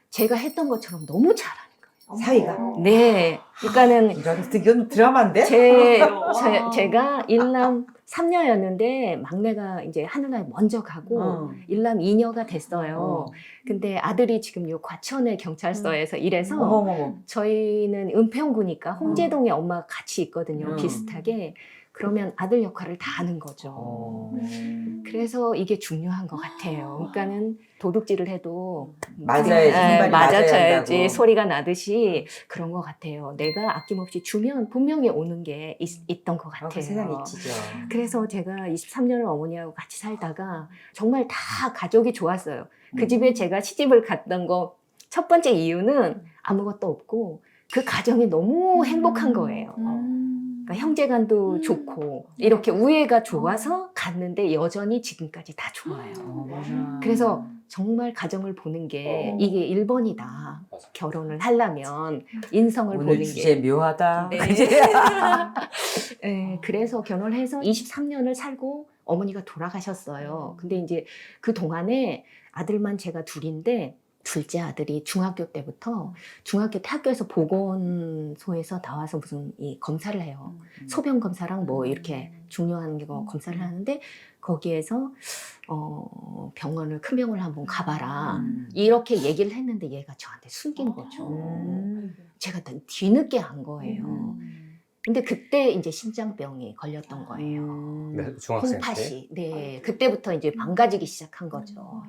제가 했던 것처럼 너무 잘하는 거예요. 사위가. 네. 그러니까는 이건 드라마인데? 제가 일남 3녀였는데 막내가 이제 하늘나라에 먼저 가고 일남 2녀가 됐어요. 근데 아들이 지금 요 과천의 경찰서에서 일해서 어머머머. 저희는 은평구니까 홍제동에 엄마가 같이 있거든요. 비슷하게. 그러면 아들 역할을 다 하는 거죠. 그래서 이게 중요한 것 같아요. 그러니까는 도둑질을 해도 맞아야지. 손발이 맞아줘야지 맞아야 소리가 나듯이 그런 것 같아요. 내가 아낌없이 주면 분명히 오는 게 있던 것 같아요. 그 세상 이치죠. 그래서 제가 23년을 어머니하고 같이 살다가 정말 다 가족이 좋았어요. 그 집에 제가 시집을 갔던 거 첫 번째 이유는 아무것도 없고 그 가정이 너무 행복한 거예요. 그러니까 형제간도 좋고 이렇게 우애가 좋아서 갔는데 여전히 지금까지 다 좋아요. 그래서 정말 가정을 보는 게 이게 1번이다. 결혼을 하려면 인성을 오늘 보는 주제 게. 묘하다. 네. 그지? 네, 그래서 결혼을 해서 23년을 살고 어머니가 돌아가셨어요. 근데 이제 그 동안에 아들만 제가 둘인데 둘째 아들이 중학교 때부터 중학교 때 학교에서 보건소에서 나와서 무슨 이 검사를 해요. 소변 검사랑 뭐 이렇게 중요한 거 검사를 하는데 거기에서 병원을 큰 병원을 한번 가봐라 이렇게 얘기를 했는데 얘가 저한테 숨긴 거죠. 제가 뒤늦게 안 거예요. 근데 그때 이제 심장병이 걸렸던 거예요. 네, 중학생 때. 콩팥이. 네, 그때부터 이제 망가지기 시작한 거죠.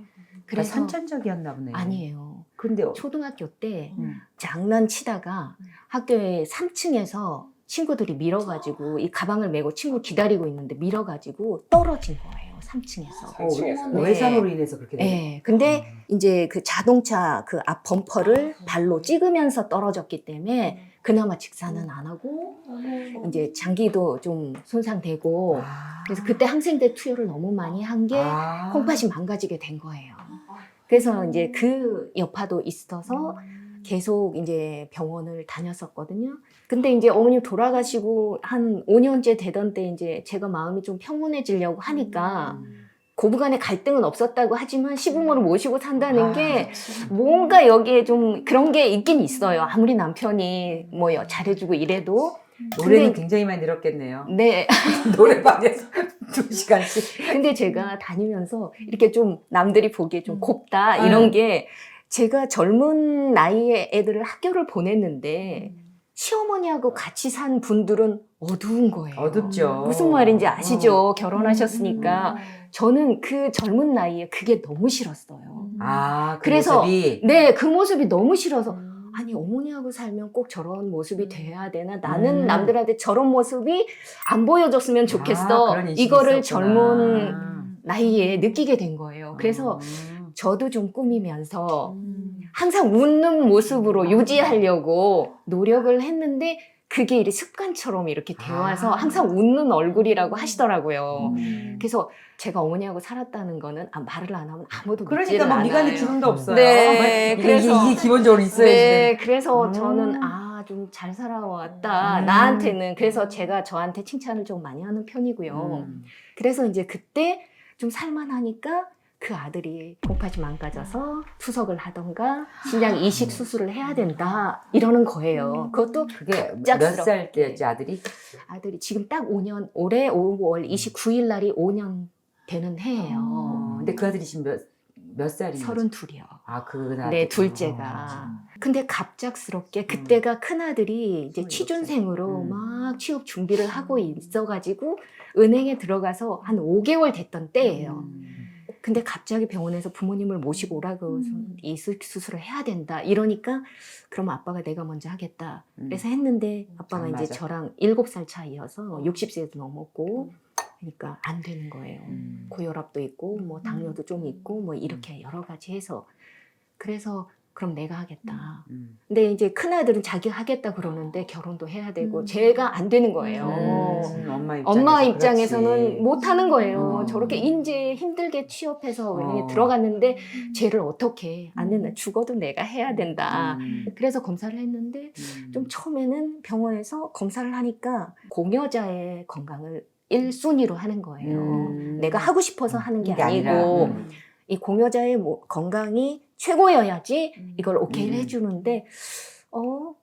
그래서 그래서 선천적이었나 보네요. 아니에요. 근데 초등학교 때 장난치다가 학교에 3층에서 친구들이 밀어가지고 이 가방을 메고 친구 기다리고 있는데 밀어가지고 떨어진 거예요. 3층에서. 3층에서. 네. 외상으로 인해서 그렇게 돼요. 네. 근데 이제 그 자동차 그 앞 범퍼를 발로 찍으면서 떨어졌기 때문에 그나마 직사는 안 하고 이제 장기도 좀 손상되고 그래서 그때 항생제 투여를 너무 많이 한 게 콩팥이 망가지게 된 거예요. 그래서 이제 그 여파도 있어서 계속 이제 병원을 다녔었거든요. 근데 이제 어머님 돌아가시고 한 5년째 되던 때 이제 제가 마음이 좀 평온해지려고 하니까 고부간의 갈등은 없었다고 하지만 시부모를 모시고 산다는 게 뭔가 여기에 좀 그런 게 있긴 있어요. 아무리 남편이 뭐 잘해주고 이래도. 노래는 근데- 굉장히 많이 들었겠네요. 네. 노래방에서 2시간씩. 근데 제가 다니면서 이렇게 좀 남들이 보기에 좀 곱다 이런 게 제가 젊은 나이에 애들을 학교를 보냈는데 시어머니하고 같이 산 분들은 어두운 거예요. 어둡죠. 무슨 말인지 아시죠? 결혼하셨으니까. 저는 그 젊은 나이에 그게 너무 싫었어요. 그 그래서- 모습이 네, 그 모습이 너무 싫어서 아니 어머니하고 살면 꼭 저런 모습이 돼야 되나? 나는 남들한테 저런 모습이 안 보여줬으면 좋겠어. 그런 인식이 이거를 있었구나. 젊은 나이에 느끼게 된 거예요. 그래서 저도 좀 꾸미면서 항상 웃는 모습으로 유지하려고 노력을 했는데 그게 이렇게 습관처럼 이렇게 되어와서 항상 웃는 얼굴이라고 하시더라고요. 그래서 제가 어머니하고 살았다는 거는 말을 안 하면 아무도 그러니까 믿지를 뭐 않아요. 미간에 주름도 없어요. 네, 그래서- 이게 기본적으로 있어야지. 네, 그래서 음. 저는 좀 잘 살아왔다. 나한테는. 그래서 제가 저한테 칭찬을 좀 많이 하는 편이고요. 그래서 이제 그때 좀 살만하니까 그 아들이 콩팥이 망가져서 투석을 하던가 신장 이식 수술을 해야 된다 이러는 거예요. 그것도 그게 몇 갑작스럽게. 살 때였지 아들이? 아들이 지금 딱 5년, 올해 5월 29일 날이 5년 되는 해예요. 근데 그 아들이 지금 몇 살이에요? 32이요. 그 나이. 네, 둘째가. 근데 갑작스럽게 그때가 큰아들이 이제 취준생으로 막 취업 준비를 하고 있어가지고 은행에 들어가서 한 5개월 됐던 때예요. 근데 갑자기 병원에서 부모님을 모시고 오라고 해서 이식 수술을 해야 된다 이러니까 그럼 아빠가 내가 먼저 하겠다. 그래서 했는데 아빠가 안 이제 맞아. 저랑 7살 차이여서 60세도 넘었고 그러니까 안 되는 거예요. 고혈압도 있고 뭐 당뇨도 좀 있고 뭐 이렇게 여러 가지 해서 그래서 그럼 내가 하겠다. 근데 이제 큰아들은 자기가 하겠다 그러는데 결혼도 해야 되고 음. 제가 안 되는 거예요. 엄마 입장에서는 못 하는 거예요. 저렇게 인제 힘들게 취업해서 여기 들어갔는데 쟤를 어떻게 안 된다. 죽어도 내가 해야 된다. 그래서 검사를 했는데 좀 처음에는 병원에서 검사를 하니까 공여자의 건강을 1순위로 하는 거예요. 내가 하고 싶어서 하는 게 아니고 이 공여자의 건강이 최고여야지 이걸 오케이를 해주는데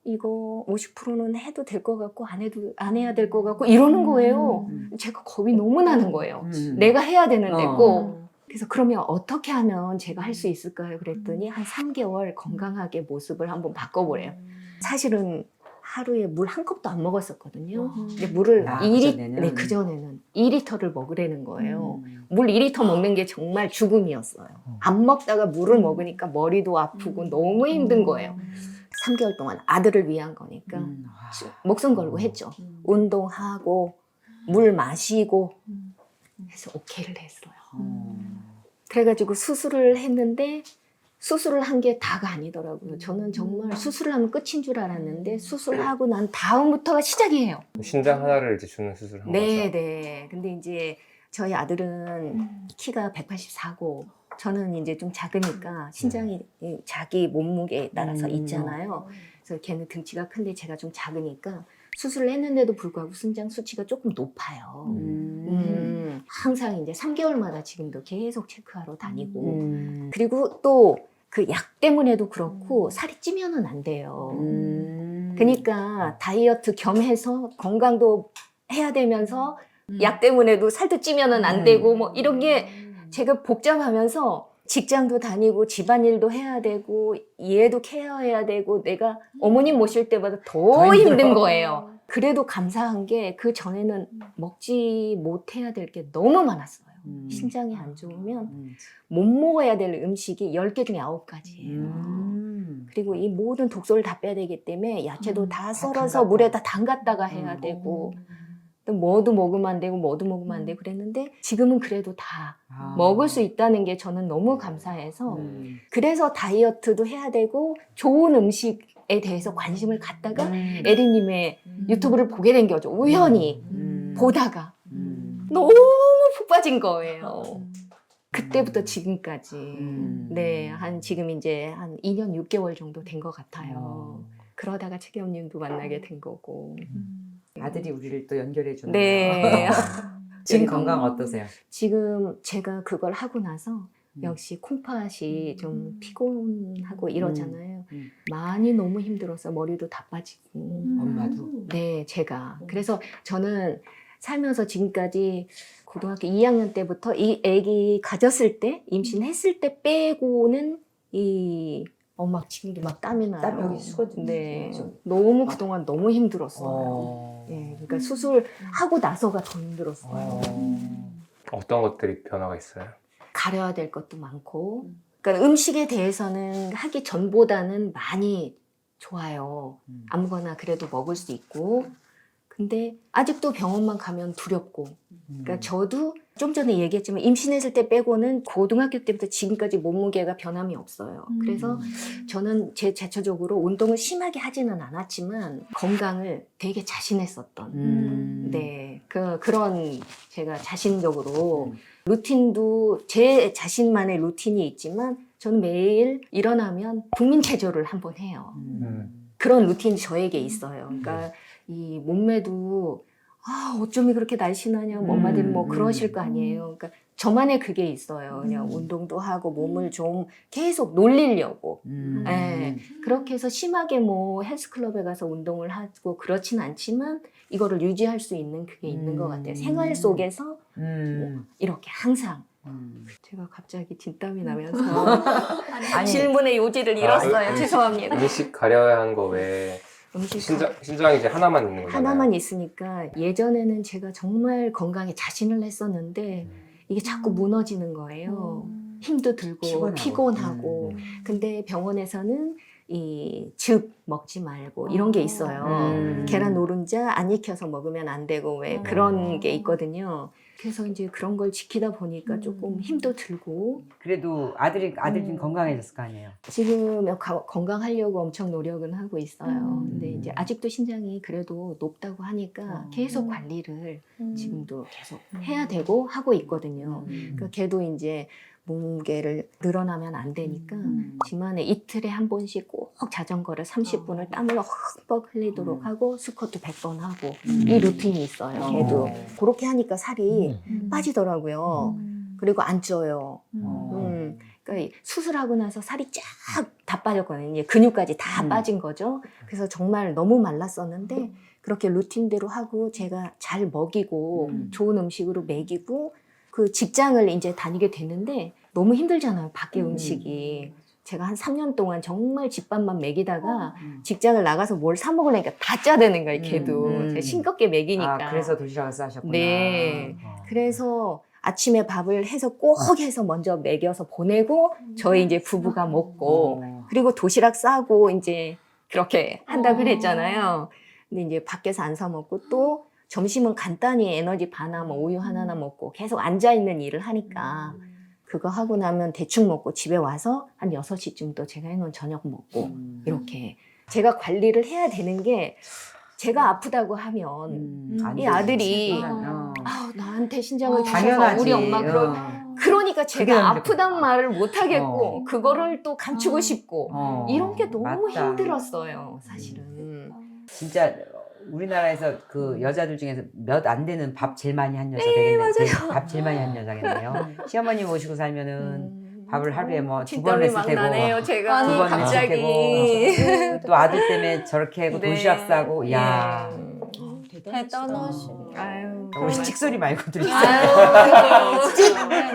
이거 50%는 해도 될 것 같고 안 해야 될 것 같고 이러는 거예요. 제가 겁이 너무 나는 거예요. 내가 해야 되는데 꼭. 그래서 그러면 어떻게 하면 제가 할 수 있을까요? 그랬더니 한 3개월 건강하게 모습을 한번 바꿔보래요. 사실은 하루에 물 한 컵도 안 먹었었거든요. 근데 물을 그전에는 2리터를 먹으라는 거예요. 물 2리터 먹는 게 정말 죽음이었어요. 안 먹다가 물을 먹으니까 머리도 아프고 너무 힘든 거예요. 3개월 동안 아들을 위한 거니까 목숨 걸고 했죠. 운동하고 물 마시고 해서 오케이를 했어요. 그래가지고 수술을 했는데 수술을 한 게 다가 아니더라고요. 저는 정말 수술을 하면 끝인 줄 알았는데 수술하고 난 다음부터가 시작이에요. 신장 하나를 이제 주는 수술을 한 거죠. 네. 근데 이제 저희 아들은 키가 184고 저는 이제 좀 작으니까 신장이 자기 몸무게에 따라서 있잖아요. 그래서 걔는 등치가 큰데 제가 좀 작으니까 수술을 했는데도 불구하고 신장 수치가 조금 높아요. 항상 이제 3개월마다 지금도 계속 체크하러 다니고 그리고 또 그 약 때문에도 그렇고 살이 찌면은 안 돼요. 그러니까 다이어트 겸해서 건강도 해야 되면서 약 때문에도 살도 찌면은 안 되고 뭐 이런 게 제가 복잡하면서 직장도 다니고 집안일도 해야 되고 얘도 케어해야 되고 내가 어머님 모실 때마다 더 힘든 거예요. 그래도 감사한 게 그 전에는 먹지 못해야 될 게 너무 많았어요. 신장이 안 좋으면 못 먹어야 될 음식이 10개 중에 9가지예요. 그리고 이 모든 독소를 다 빼야 되기 때문에 야채도 다 썰어서 물에다 담갔다가 해야 되고 또 뭐도 먹으면 안 되고 뭐도 먹으면 안 되고 그랬는데 지금은 그래도 다 먹을 수 있다는 게 저는 너무 감사해서 그래서 다이어트도 해야 되고 좋은 음식에 대해서 관심을 갖다가 에리님의 유튜브를 보게 된 거죠. 우연히 보다가 너무 푹 빠진 거예요. 그때부터 지금까지 지금 이제 한 2년 6개월 정도 된 것 같아요. 그러다가 최경님도 만나게 된 거고. 아들이 우리를 또 연결해 주는 네. 지금 건강 어떠세요? 지금 제가 그걸 하고 나서 역시 콩팥이 좀 피곤하고 이러잖아요. 많이 너무 힘들어서 머리도 다 빠지고. 엄마도? 네, 제가. 그래서 저는 살면서 지금까지 고등학교 2학년 때부터 이 아기 가졌을 때, 임신했을 때 빼고는 막 지금도 막 땀이 나요. 땀 여기 수거든. 네. 너무 그동안 너무 힘들었어요. 네, 그러니까 수술하고 나서가 더 힘들었어요. 어떤 것들이 변화가 있어요? 가려야 될 것도 많고, 그러니까 음식에 대해서는 하기 전보다는 많이 좋아요. 아무거나 그래도 먹을 수 있고, 근데 아직도 병원만 가면 두렵고, 그러니까 저도 좀 전에 얘기했지만 임신했을 때 빼고는 고등학교 때부터 지금까지 몸무게가 변함이 없어요. 그래서 저는 제 자체적으로 운동을 심하게 하지는 않았지만 건강을 되게 자신했었던 그런 제가 자신적으로 루틴도 제 자신만의 루틴이 있지만 저는 매일 일어나면 국민체조를 한번 해요. 그런 루틴이 저에게 있어요. 그러니까 이 몸매도 어쩜 그렇게 날씬하냐, 엄마들은 뭐 그러실 거 아니에요. 그러니까 저만의 그게 있어요. 그냥 운동도 하고 몸을 좀 계속 놀리려고. 네. 그렇게 해서 심하게 뭐 헬스클럽에 가서 운동을 하고 그렇진 않지만 이거를 유지할 수 있는 그게 있는 것 같아요. 생활 속에서 뭐 이렇게 항상. 제가 갑자기 진땀이 나면서 질문의 요지를 잃었어요. 죄송합니다. 음식 가려야 하는 거 외에 신장이 이제 하나만 있는 거잖아요. 하나만 있으니까 예전에는 제가 정말 건강에 자신을 했었는데 이게 자꾸 무너지는 거예요. 힘도 들고 피곤하고. 근데 병원에서는 이 즙 먹지 말고 이런 게 있어요. 계란 노른자 안 익혀서 먹으면 안 되고 왜 그런 게 있거든요. 그래서 이제 그런 걸 지키다 보니까 조금 힘도 들고 그래도 아들이 좀 건강해졌을 거 아니에요. 지금 건강하려고 엄청 노력은 하고 있어요. 근데 이제 아직도 신장이 그래도 높다고 하니까 계속 관리를 지금도 계속 해야 되고 하고 있거든요. 그러니까 걔도 이제 몸무게를 늘어나면 안 되니까 지만에 이틀에 한 번씩 꼭 자전거를 30분을 땀을 흠뻑 흘리도록 하고 스쿼트 100번 하고 이 루틴이 있어요. 걔도 그렇게 하니까 살이 빠지더라고요. 그리고 안 쪄요. 그러니까 수술하고 나서 살이 쫙 다 빠졌거든요. 이제 근육까지 다 빠진 거죠. 그래서 정말 너무 말랐었는데 그렇게 루틴대로 하고 제가 잘 먹이고 좋은 음식으로 먹이고 그 직장을 이제 다니게 됐는데 너무 힘들잖아요. 밖에 음식이. 제가 한 3년 동안 정말 집밥만 먹이다가 직장을 나가서 뭘 사 먹으려니까 다 짜야 되는 거예요. 걔도. 제가 싱겁게 먹이니까. 아, 그래서 도시락을 싸셨구나. 네. 그래서 아침에 밥을 해서 꼭 해서 먼저 먹여서 보내고 저희 이제 부부가 먹고 그리고 도시락 싸고 이제 그렇게 한다 그랬잖아요. 근데 이제 밖에서 안 사 먹고 또 점심은 간단히 에너지 바나 뭐 우유 하나나 먹고 계속 앉아있는 일을 하니까 그거 하고 나면 대충 먹고 집에 와서 한 6시쯤 또 제가 해놓은 저녁 먹고 이렇게 제가 관리를 해야 되는 게 제가 아프다고 하면 안 이 되지. 아들이 어. 아, 나한테 신장을 주셔서 당연하지. 우리 엄마 그러니까 그게 제가 너무 아프단 말을 못 하겠고 그거를 또 감추고 싶고 이런 게 너무 맞다. 힘들었어요 사실은. 진짜 우리나라에서 그 여자들 중에서 몇 안 되는 밥 제일 많이 한 여자 되겠네요. 밥 제일 많이 한 여자겠네요. 시어머니 모시고 살면은 밥을 하루에 뭐 두 번 진땀이 했을 막 테고 나네요 제가 두 번 갑자기. 했을 테고 또 아들 때문에 저렇게 하고 네. 도시락 싸고 야 대단하시. 아유, 우리 찍소리 말고 들으세요.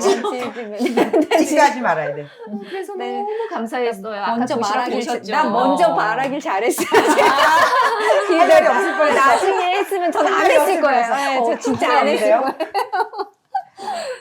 찍 찍하지 말아야 돼. 그래서 네. 너무 감사했어요. 아까 먼저 도시락 말하길 보셨죠? 난 먼저 말하길 잘했어요. 할 말이 없을 뻔했어. 나중에 했으면 저는 안 할 말이 했을 없을 거예요. 뻔했어. 네, 저 진짜 안 했을 거예요.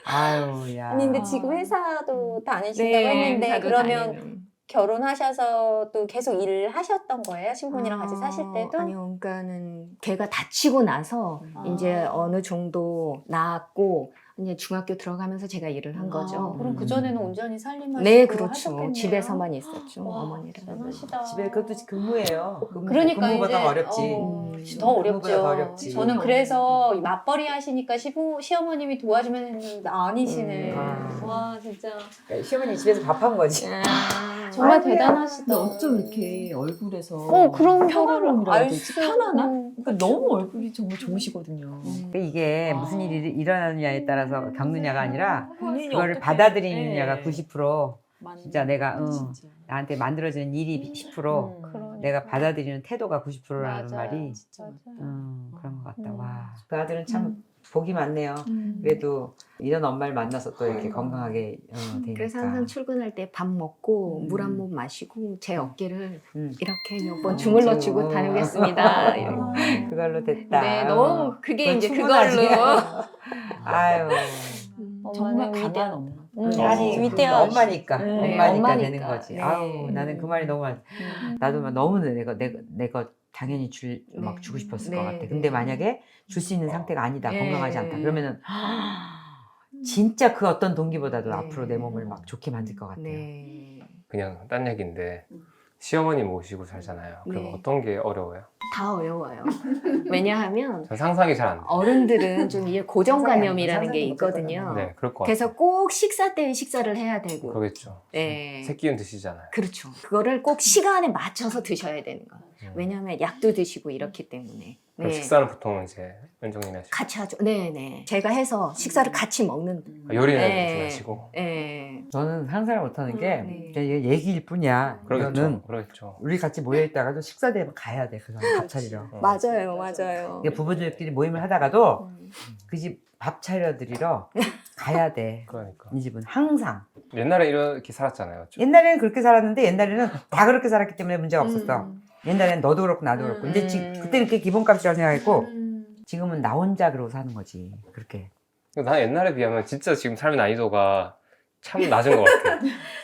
아유 야. 아니 근데 지금 회사도 다니신다고 네, 했는데 회사도 그러면 다니는. 결혼하셔서 또 계속 일을 하셨던 거예요? 신부님이랑 같이 사실 때도? 아니요, 그러니까는 걔가 다치고 나서 이제 어느 정도 나았고 이제 중학교 들어가면서 제가 일을 한 거죠. 그럼 그 전에는 온전히 살림하시고 네, 그렇죠. 하셨겠네요. 집에서만 있었죠. 와, 어머니랑. 대단하시다. 집에 그것도 근무예요. 그러니까 근무보다 이제, 어렵지. 더 근무보다 어렵죠. 더 어렵지. 저는 그래서 맞벌이 하시니까 시어머님이 도와주면 했는데 아니시네. 와 진짜 시어머니 집에서 밥한 거지. 정말 아이고야. 대단하시다. 근데 어쩜 이렇게 얼굴에서 그런 편안함이라고 거를 해야 되지? 편안함? 그러니까 너무 얼굴이 정말 음. 좋으시거든요. 이게 무슨 일이 일어나느냐에 따라서 겪느냐가 아니라 본인이 그거를 어떻게- 받아들이느냐가 네. 90% 진짜 내가 진짜. 나한테 만들어지는 일이 10% 그러니까. 내가 받아들이는 태도가 90%라는 맞아요. 말이 진짜. 그런 것 같다. 와. 그 아들은 참 복이 많네요. 그래도 이런 엄마를 만나서 또 이렇게 건강하게 되니까. 그래서 항상 출근할 때 밥 먹고 물 한 모금 마시고 제 어깨를 이렇게 몇 번 주물러 주고 다니겠습니다. 이렇게. 그걸로 됐다. 네, 너무 그게 그건 이제 충분하지. 그걸로. 아유. 정말 엄마는 강한 엄마. 아니 위대하시- 엄마니까 네, 엄마니까 엄마니까. 되는 거지. 네. 아우 나는 그 말이 너무 나도 막 너무 내가 당연히 막 네. 주고 싶었을 네, 것 같아. 네. 근데 만약에 줄 수 있는 상태가 아니다, 네. 건강하지 않다. 그러면은 진짜 그 어떤 동기보다도 네. 앞으로 내 몸을 막 좋게 만들 것 같아요. 네. 그냥 딴 얘기인데 시어머니 모시고 살잖아요. 그럼 네. 어떤 게 어려워요? 다 어려워요. 왜냐하면 전 상상이 잘 안 돼요. 어른들은 좀 이게 고정관념이라는 게 상상도 있거든요. 네, 그럴 것 같아요. 그래서 꼭 식사 때에 식사를 해야 되고. 그러겠죠. 네. 새끼는 드시잖아요. 그렇죠. 그거를 꼭 시간에 맞춰서 드셔야 되는 거예요. 음. 왜냐하면 약도 드시고 이렇기 때문에. 그럼 네. 식사는 보통 이제 은정님이 하시고 같이 하죠. 네네. 제가 해서 식사를 같이 먹는. 요리는 네. 하시고 네. 저는 상상을 못하는 게 네. 그냥 얘기일 뿐이야. 그러겠죠. 이거는 그러겠죠. 우리 같이 모여 있다가도 식사 되면 가야 돼. 그 사람 밥 차리러. 맞아요, 맞아요. 이게 부부들끼리 모임을 하다가도 그 집 밥 차려드리러 가야 돼. 그러니까 이 집은 항상. 옛날에 이렇게 살았잖아요. 좀. 옛날에는 그렇게 살았는데 옛날에는 다 그렇게 살았기 때문에 문제가 없었어. 음. 옛날에는 너도 그렇고 나도 그렇고. 근데 그때는 그게 기본값이라고 생각했고 지금은 나 혼자 그러고 사는 거지. 그렇게. 난 옛날에 비하면 진짜 지금 삶의 난이도가 참 낮은 것 같아.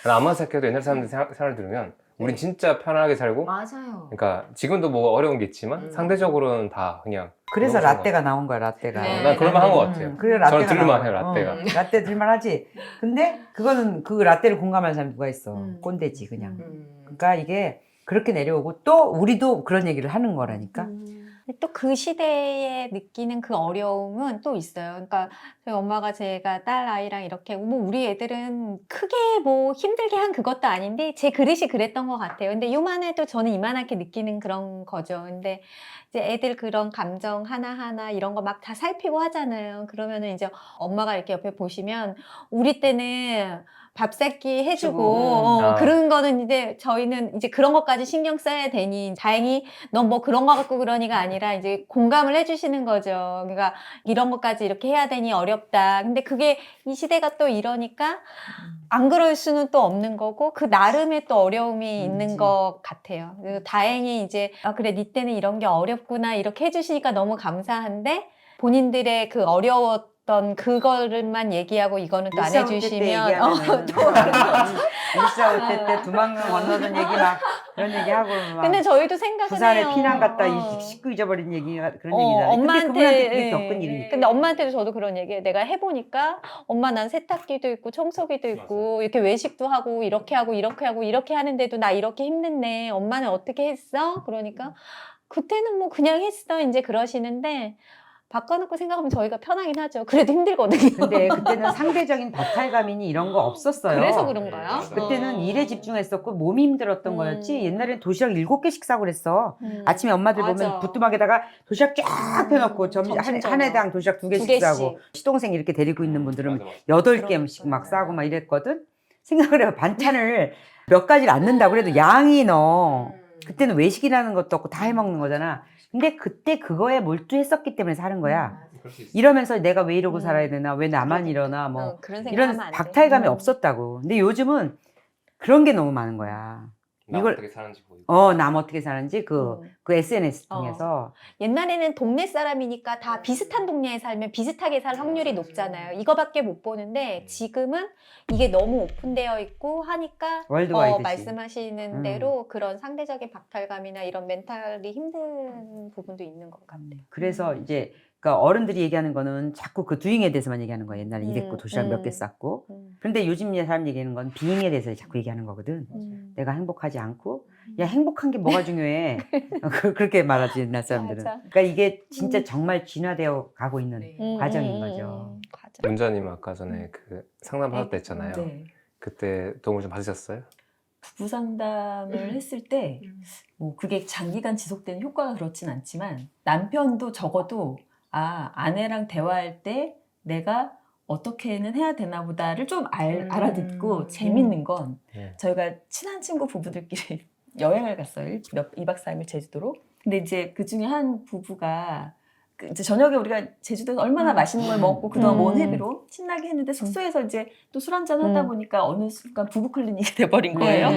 난 암만 생각해도 옛날 사람들 생활을 들으면 우린 진짜 편하게 살고 맞아요. 그러니까 지금도 뭐 어려운 게 있지만 상대적으로는 다 그냥 그래서 너무 좋은 라떼가 나온 거야, 라떼가. 네. 난 그럴만 한 것 같아요. 그래, 저는 라떼가 들을만 나온 해요, 거야. 라떼가. 라떼 들을만하지. 근데 그거는 그 라떼를 공감하는 사람이 누가 있어. 꼰대지 그냥. 그러니까 이게 그렇게 내려오고 또 우리도 그런 얘기를 하는 거라니까. 또 그 시대에 느끼는 그 어려움은 또 있어요. 그러니까 저희 엄마가 제가 딸 아이랑 이렇게 뭐 우리 애들은 크게 뭐 힘들게 한 그것도 아닌데 제 그릇이 그랬던 것 같아요. 근데 요만해도 저는 이만하게 느끼는 그런 거죠. 근데 이제 애들 그런 감정 하나하나 이런 거 막 다 살피고 하잖아요. 그러면은 이제 엄마가 이렇게 옆에 보시면 우리 때는 밥 새끼 해주고 아. 그런 거는 이제 저희는 이제 그런 것까지 신경 써야 되니 다행히 넌 뭐 그런 거 갖고 그러니가 아니라 이제 공감을 해주시는 거죠. 그러니까 이런 것까지 이렇게 해야 되니 어렵다. 근데 그게 이 시대가 또 이러니까 안 그럴 수는 또 없는 거고 그 나름의 또 어려움이 있는 것 같아요. 그리고 다행히 이제 아 그래 니 때는 이런 게 어렵구나 이렇게 해주시니까 너무 감사한데 본인들의 그 어려웠던 그거를만 얘기하고 이거는 또 안 해주시면 일사 올 때 두만강 건너던 얘기 막 그런 얘기 하고 막 근데 저희도 생각은 부산에 해요. 피난 갔다 식구 잊어버린 얘기 그런 얘기잖아요. 근데 엄마한테 그분한테 그게 겪은 일이니까. 근데 엄마한테도 저도 그런 얘기해요. 내가 해보니까 엄마 난 세탁기도 있고 청소기도 있고 이렇게 외식도 하고 이렇게 하고 이렇게 하고 이렇게 하는데도 나 이렇게 힘든데 엄마는 어떻게 했어? 그러니까 그때는 뭐 그냥 했어 이제 그러시는데 바꿔놓고 생각하면 저희가 편하긴 하죠. 그래도 힘들거든요. 근데 그때는 상대적인 박탈감이니 이런 거 없었어요. 그래서 그런가요? 맞아. 그때는 일에 집중했었고 몸이 힘들었던 거였지. 옛날엔 도시락 7개씩 싸고 그랬어. 아침에 엄마들 맞아. 보면 부뚜막에다가 도시락 쫙 펴놓고 점심 한 저녁. 해당 도시락 2개씩 두 개씩. 싸고 시동생 이렇게 데리고 있는 분들은 맞아, 맞아. 8개씩 막 싸고 막 이랬거든. 생각을 해봐. 반찬을 몇 가지를 안 넣는다고 그래도 양이 넣어. 그때는 외식이라는 것도 없고 다 해먹는 거잖아. 근데 그때 그거에 몰두했었기 때문에 사는 거야. 그럴 수 있어. 이러면서 내가 왜 이러고 살아야 되나, 왜 나만 이러나, 뭐 그런 생각 이런 하면 안 돼. 박탈감이 없었다고. 근데 요즘은 그런 게 너무 많은 거야. 나 이걸- 어떻게 사는지 보이고. 남 어떻게 사는지 그 SNS 통해서. 옛날에는 동네 사람이니까 다 비슷한 동네에 살면 비슷하게 살 확률이 높잖아요. 이거밖에 못 보는데 지금은 이게 너무 오픈되어 있고 하니까 월드와이드지. 말씀하시는 대로 그런 상대적인 박탈감이나 이런 멘탈이 힘든 부분도 있는 것 같아요. 그래서 이제 그러니까 어른들이 얘기하는 거는 자꾸 그 doing에 대해서만 얘기하는 거야. 옛날에 이랬고 도시락 몇 개 쌌고. 그런데 요즘 사람 얘기하는 건 being에 대해서 자꾸 얘기하는 거거든. 내가 행복하지 않고 야 행복한 게 뭐가 중요해. 그렇게 말하지 옛날 사람들은. 맞아. 그러니까 이게 진짜 정말 진화되어 가고 있는 과정인 거죠. 맞아. 문자님 아까 전에 그 상담 받았다 했잖아요. 네. 그때 도움을 좀 받으셨어요? 부부 상담을 했을 때 뭐 그게 장기간 지속되는 효과가 그렇진 않지만 남편도 적어도 아내랑 대화할 때 내가 어떻게는 해야 되나 보다를 좀 알아듣고 재밌는 건 네. 저희가 친한 친구 부부들끼리 여행을 갔어요. 2박 3일 제주도로. 근데 이제 그 중에 한 부부가 이제 저녁에 우리가 제주도에서 얼마나 맛있는 걸 먹고 그동안 먼 회비로 신나게 했는데 숙소에서 이제 또 술 한잔 하다 보니까 어느 순간 부부 클리닉이 돼버린 거예요.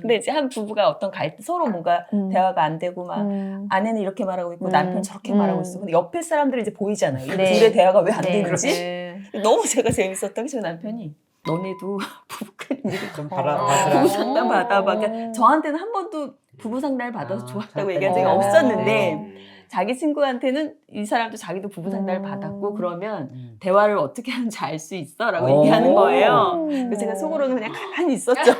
근데 이제 한 부부가 어떤 서로 뭔가 대화가 안 되고 막 아내는 이렇게 말하고 있고 남편 저렇게 말하고 있어. 근데 옆에 사람들이 이제 보이잖아요. 이 네. 둘의 대화가 왜 안 네. 되는지. 너무 제가 재밌었던 게 저희 남편이 너네도 부부 클리닉을 좀 부부 받아라. 상담 받아봐. 그러니까 저한테는 한 번도 부부 상담을 받아서 좋았다고 좋았다. 얘기한 적이 어. 없었는데 자기 친구한테는 이 사람도 자기도 부부 상담을 받았고 그러면 대화를 어떻게 하는지 알 수 있어 라고 얘기하는 거예요. 그래서 제가 속으로는 그냥 가만히 있었죠.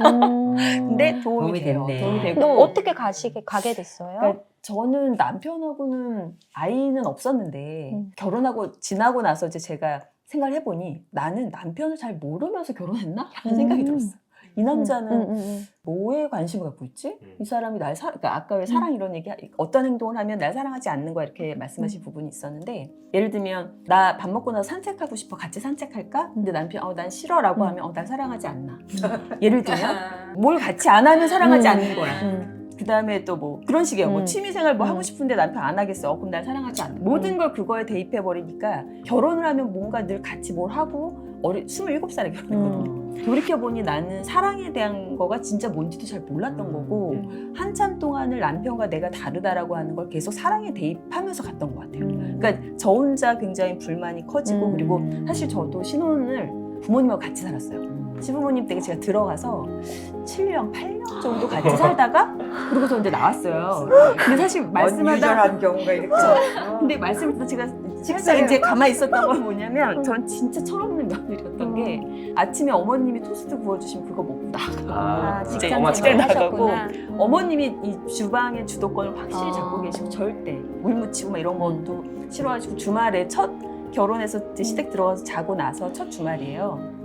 근데 도움이 돼요. 됐네. 도움이 되고. 너 어떻게 가게 됐어요? 그러니까 저는 남편하고는 아이는 없었는데 결혼하고 지나고 나서 이제 제가 생각을 해보니 나는 남편을 잘 모르면서 결혼했나? 라는 생각이 들었어요. 이 남자는 뭐에 관심을 갖고 있지? 이 사람이 날 그러니까 아까 왜 사랑 이런 얘기 어떤 행동을 하면 날 사랑하지 않는 거야 이렇게 말씀하신 부분이 있었는데 예를 들면 나 밥 먹고 나서 산책하고 싶어 같이 산책할까? 근데 남편 난 싫어라고 하면 날 사랑하지 않나? 예를 들면 뭘 같이 안 하면 사랑하지 않는 거야. 그 다음에 또 뭐 그런 식이에요. 뭐 취미생활 뭐 하고 싶은데 남편 안 하겠어. 그럼 날 사랑하지 않나? 모든 걸 그거에 대입해 버리니까 결혼을 하면 뭔가 늘 같이 뭘 하고 27살에 결혼했거든요. 돌이켜보니 나는 사랑에 대한 거가 진짜 뭔지도 잘 몰랐던 거고 한참 동안을 남편과 내가 다르다라고 하는 걸 계속 사랑에 대입하면서 갔던 것 같아요. 그러니까 저 혼자 굉장히 불만이 커지고 그리고 사실 저도 신혼을 부모님하고 같이 살았어요. 시부모님 댁에 제가 들어가서 7년, 8년 정도 같이 살다가 그러고서 이제 나왔어요. 근데 사실 말씀하다 언유절한 경우가 이렇게. 근데 말씀을 듣다 제가 식사 이제 가만히 있었던 건 뭐냐면 전 진짜 철없는 며느리였던 게 아침에 어머님이 토스트 구워주시면 그거 먹고 나가. 진짜 직장 엄마 생활을 나가고. 하셨구나. 어머님이 이 주방의 주도권을 확실히 잡고 계시고 절대 물 묻히고 막 이런 것도 싫어하시고 주말에 첫 결혼해서 이제 시댁 들어가서 자고 나서 첫 주말이에요.